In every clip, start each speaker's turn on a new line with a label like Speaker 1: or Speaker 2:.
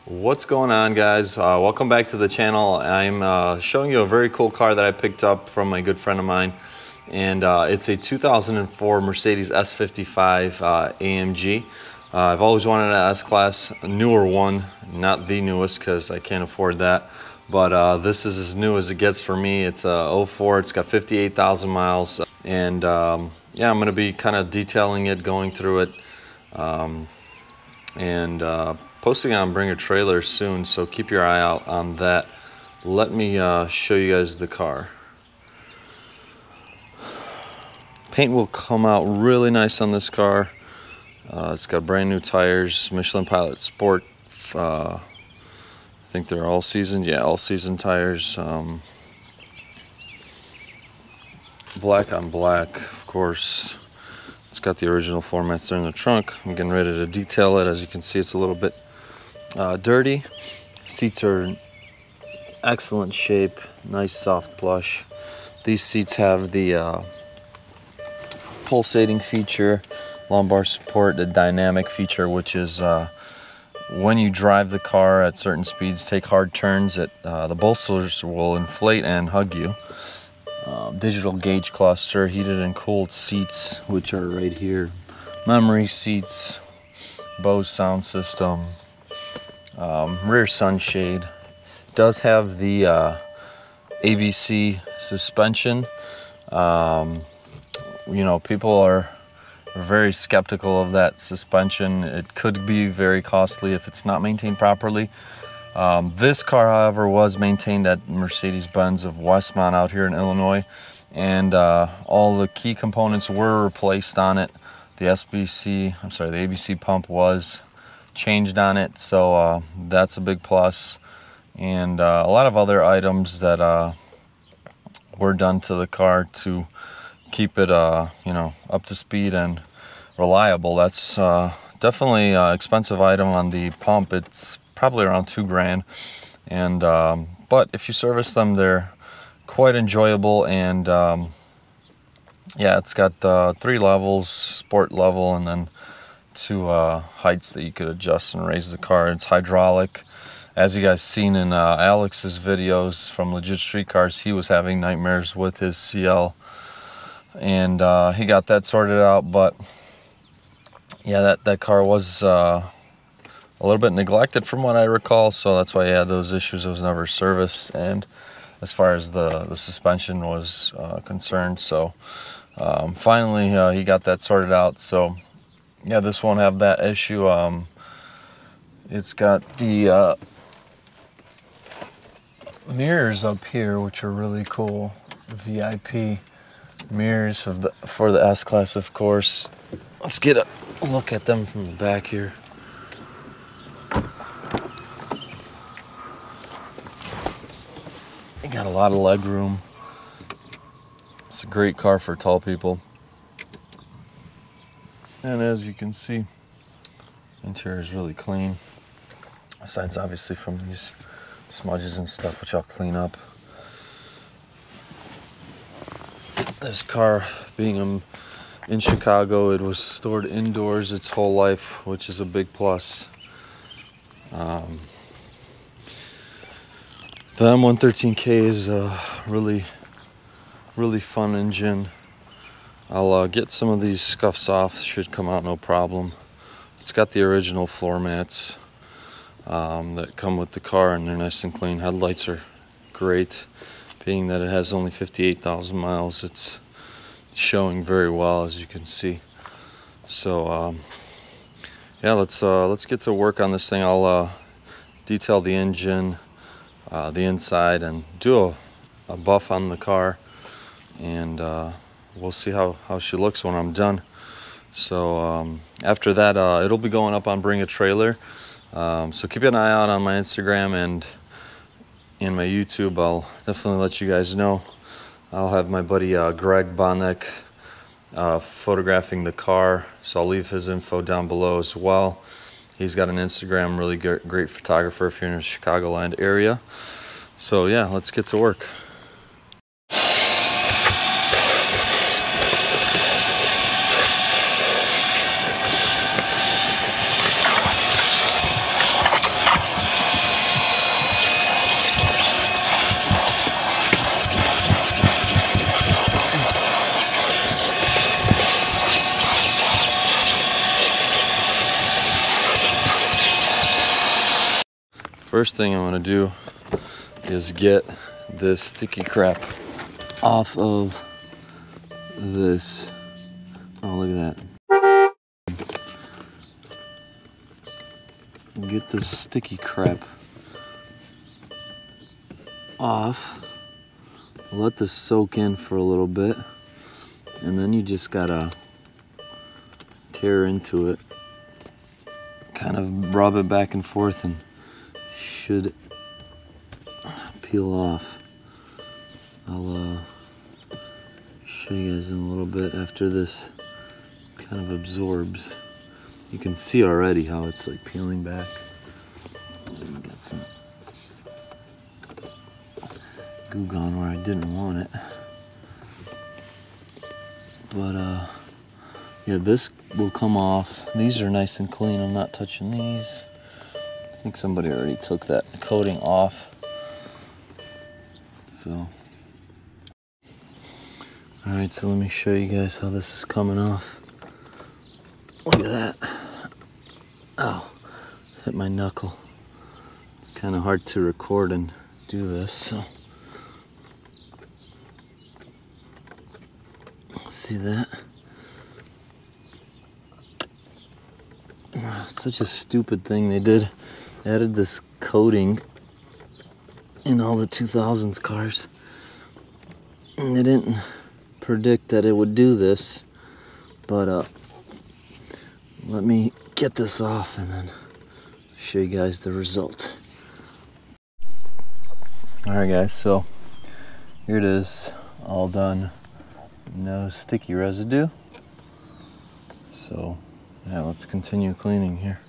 Speaker 1: What's going on, guys? Welcome back to the channel. I'm showing you a very cool car that I picked up from my good friend of mine, and it's a 2004 Mercedes S55 AMG. I've always wanted an S-Class, a newer one, not the newest because I can't afford that, but this is as new as it gets for me. It's a 04, it's got 58,000 miles, and yeah, I'm going to be kind of detailing it, going through it, and posting on Bring a Trailer soon, so keep your eye out on that. Let me show you guys the car. Paint will come out really nice on this car. It's got brand new tires, Michelin Pilot Sport. I think they're all season. Yeah, all season tires. Black on black, of course. It's got the original floor mats there in the trunk. I'm getting ready to detail it. As you can see, it's a little bit dirty. Seats are in excellent shape, nice soft plush. These seats have the pulsating feature, lumbar support, the dynamic feature, which is when you drive the car at certain speeds, take hard turns, the bolsters will inflate and hug you. Digital gauge cluster, heated and cooled seats, which are right here. Memory seats, Bose sound system, rear sunshade. Does have the ABC suspension. You know, people are very skeptical of that suspension. It could be very costly if it's not maintained properly. This car, however, was maintained at Mercedes-Benz of Westmont out here in Illinois, and all the key components were replaced on it. The ABC pump was changed on it, so that's a big plus. And a lot of other items that were done to the car to keep it, you know, up to speed and reliable. That's definitely an expensive item on the pump. It's probably around $2,000, and but if you service them, they're quite enjoyable. And yeah, it's got 3 levels, sport level, and then 2 heights that you could adjust and raise the car. It's hydraulic. As you guys seen in Alex's videos from Legit Street Cars, he was having nightmares with his CL, and he got that sorted out. But yeah, that car was a little bit neglected from what I recall, so that's why he had those issues. It was never serviced, and as far as the suspension was concerned, so finally he got that sorted out. So yeah, this won't have that issue. It's got the mirrors up here, which are really cool. VIP mirrors for the S-Class, of course. Let's get a look at them from the back here. They got a lot of leg room. It's a great car for tall people. And as you can see, interior is really clean. Aside obviously from these smudges and stuff, which I'll clean up. This car, being in Chicago, it was stored indoors its whole life, which is a big plus. The M113K is a really fun engine. I'll get some of these scuffs off. Should come out no problem. It's got the original floor mats that come with the car, and they're nice and clean. Headlights are great, being that it has only 58,000 miles. It's showing very well, as you can see. So yeah, let's get to work on this thing. I'll detail the engine, the inside, and do a buff on the car, and we'll see how she looks when I'm done. So after that, it'll be going up on Bring a Trailer. So keep an eye out on my Instagram and in my YouTube. I'll definitely let you guys know. I'll have my buddy Greg Bonek photographing the car, so I'll leave his info down below as well. He's got an Instagram, really great photographer if you're in the Chicagoland area. So yeah, let's get to work. First thing I want to do is get this sticky crap off of this. Oh, look at that. Get this sticky crap off. Let this soak in for a little bit, and then you just gotta tear into it. Kind of rub it back and forth and should peel off. I'll show you guys in a little bit after this kind of absorbs. You can see already how it's like peeling back. Get some goo gone where I didn't want it. But yeah, this will come off. These are nice and clean. I'm not touching these. I think somebody already took that coating off. So, all right, so let me show you guys how this is coming off. Look at that. Oh, hit my knuckle. Kind of hard to record and do this, so. See that? Such a stupid thing they did. They added this coating in all the 2000s cars. And they didn't predict that it would do this. But let me get this off and then show you guys the result. Alright guys, so here it is, all done. No sticky residue. So yeah, let's continue cleaning here.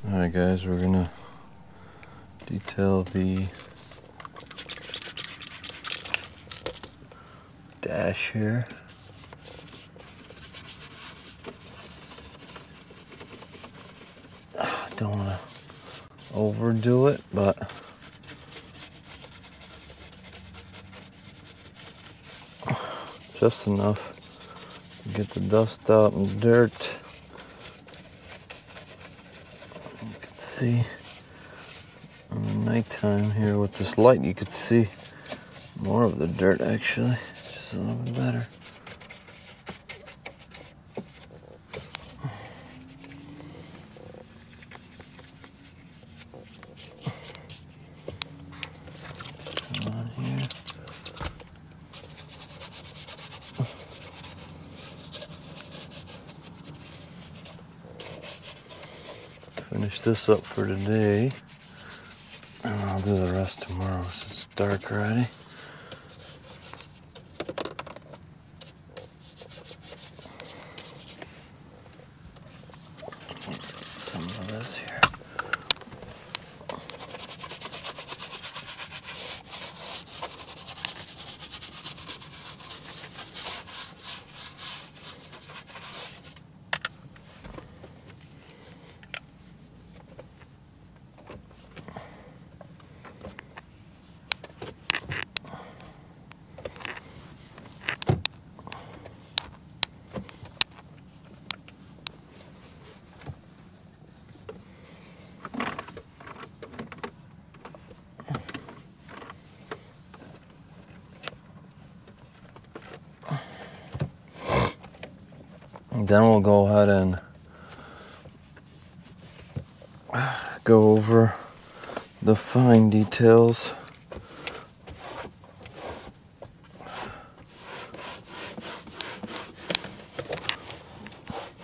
Speaker 1: Alright guys, we're gonna detail the dash here. Don't want to overdo it, but just enough to get the dust out and dirt. See, in the nighttime here with this light, you could see more of the dirt actually, just a little bit better. Come on here. Finish this up for today, and I'll do the rest tomorrow since it's dark already. Some of this here. Then we'll go ahead and go over the fine details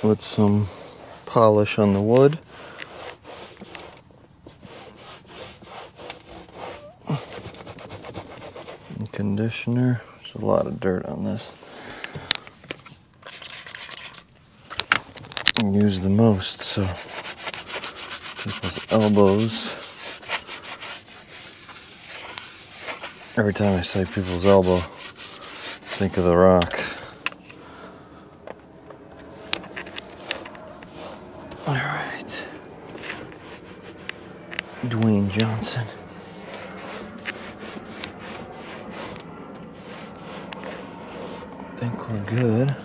Speaker 1: with some polish on the wood. And conditioner. There's a lot of dirt on this. I use the most, so people's elbows. Every time I say people's elbow, think of The Rock. All right, Dwayne Johnson. I think we're good.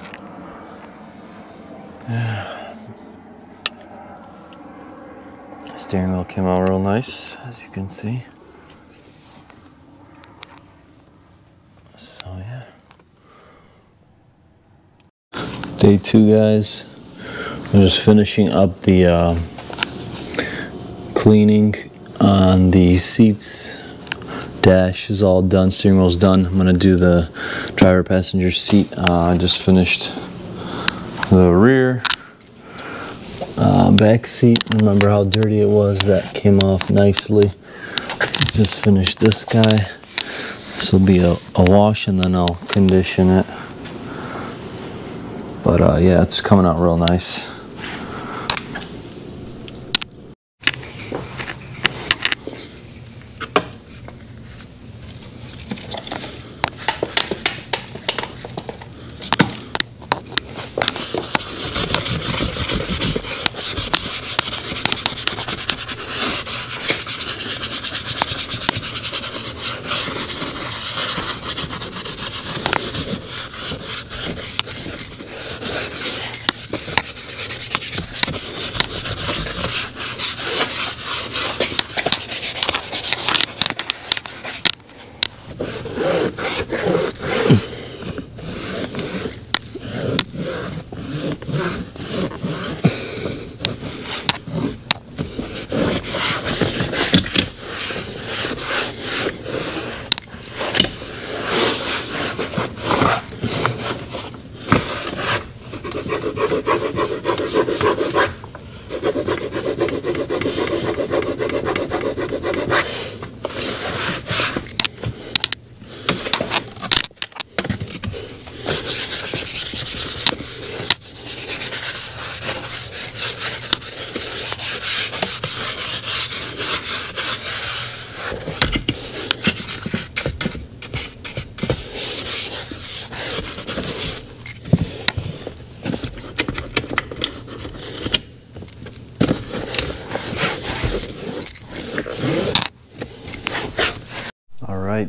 Speaker 1: Steering wheel came out real nice, as you can see. So yeah. Day 2, guys. I'm just finishing up the cleaning on the seats. Dash is all done, steering wheel's done. I'm gonna do the driver passenger seat. I just finished the rear. Back seat, remember how dirty it was? That came off nicely. Just finished this guy. This will be a wash and then I'll condition it. But yeah, it's coming out real nice.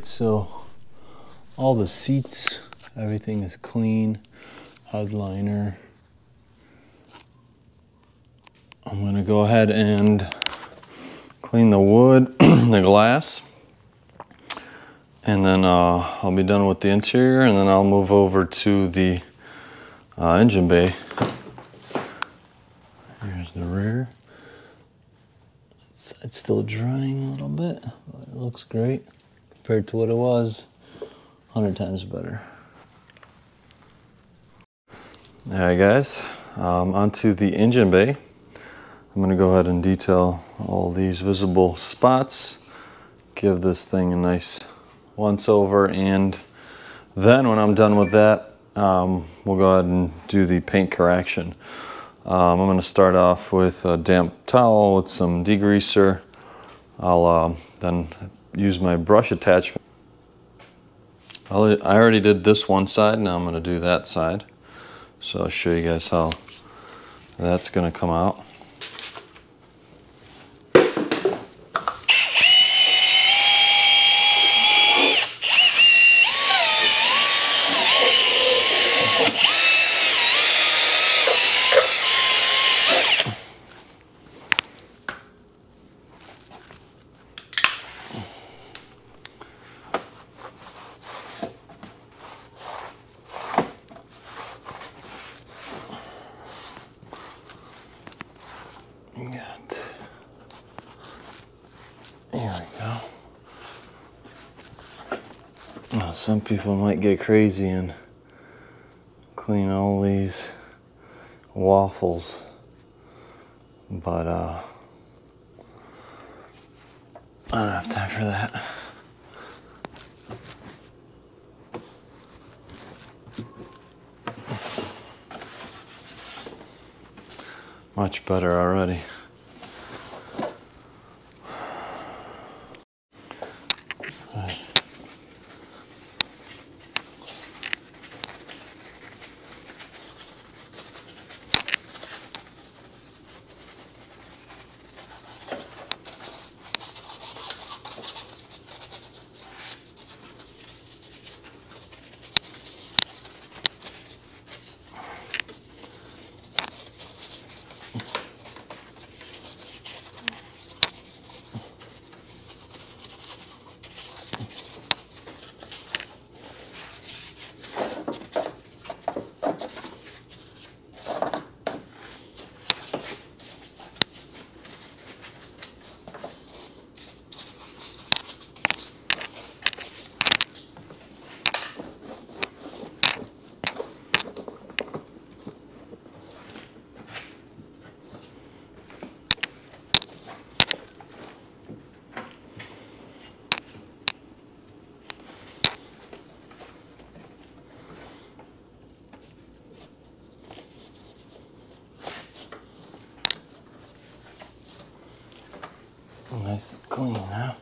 Speaker 1: So all the seats, everything is clean. Headliner. I'm gonna go ahead and clean the wood, the glass, and then I'll be done with the interior, and then I'll move over to the engine bay. Here's the rear. It's still drying a little bit, but it looks great. Compared to what it was, 100 times better. All right, guys, onto the engine bay. I'm gonna go ahead and detail all these visible spots, give this thing a nice once over, and then when I'm done with that, we'll go ahead and do the paint correction. I'm gonna start off with a damp towel with some degreaser. I'll then use my brush attachment. I already did this one side, now I'm going to do that side. So I'll show you guys how that's going to come out. There we go. Now, some people might get crazy and clean all these waffles, but I don't have time for that. Much better already. Nice and clean, huh?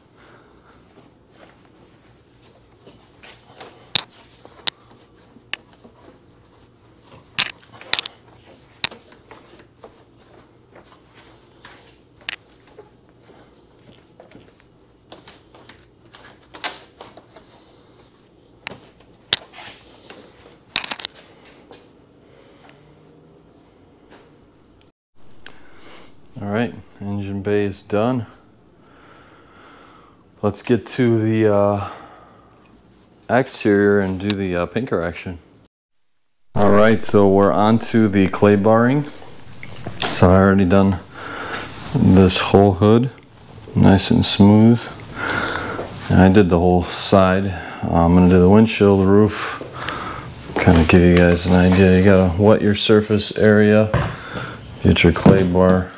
Speaker 1: All right, engine bay is done. Let's get to the exterior and do the paint correction. All right, so we're on to the clay barring. So I already done this whole hood, nice and smooth. And I did the whole side. I'm gonna do the windshield, the roof. Kind of give you guys an idea. You gotta wet your surface area, get your clay bar,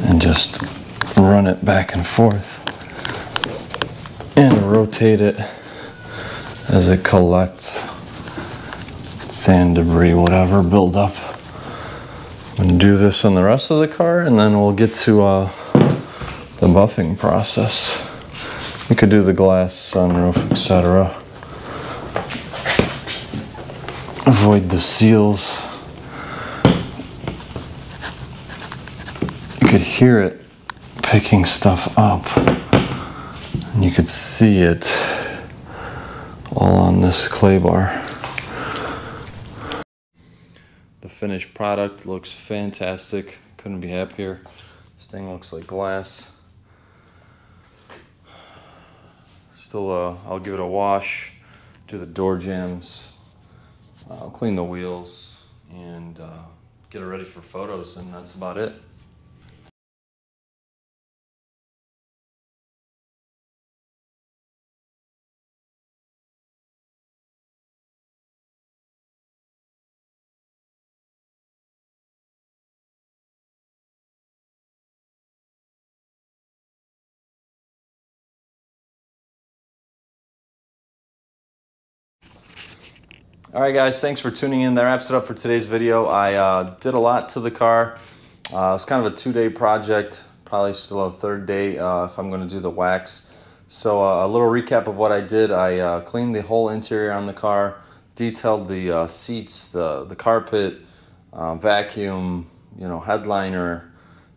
Speaker 1: and just run it back and forth. And rotate it as it collects sand, debris, whatever build up. I'm gonna do this on the rest of the car, and then we'll get to the buffing process. You could do the glass, sunroof, etc. Avoid the seals. You could hear it picking stuff up. And you could see it all on this clay bar. The finished product looks fantastic. Couldn't be happier. This thing looks like glass. Still, I'll give it a wash, do the door jambs, I'll clean the wheels, and get it ready for photos, and that's about it. All right, guys, thanks for tuning in. That wraps it up for today's video. I did a lot to the car. It's kind of a 2-day project, probably still a 3rd day if I'm going to do the wax. So a little recap of what I did. I cleaned the whole interior on the car, detailed the seats, the carpet, vacuum, headliner,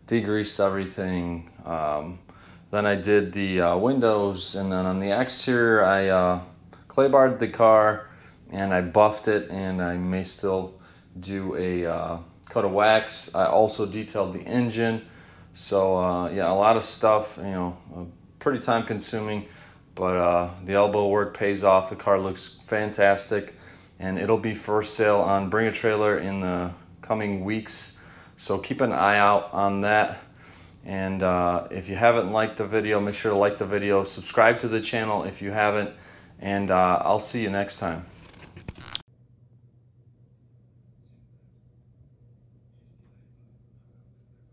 Speaker 1: degreased everything. Then I did the windows, and then on the exterior I clay barred the car, and I buffed it, and I may still do a coat of wax. I also detailed the engine. So yeah, a lot of stuff, pretty time consuming, but the elbow work pays off. The car looks fantastic, and it'll be for sale on Bring a Trailer in the coming weeks. So keep an eye out on that. And if you haven't liked the video, make sure to like the video, subscribe to the channel if you haven't, and I'll see you next time.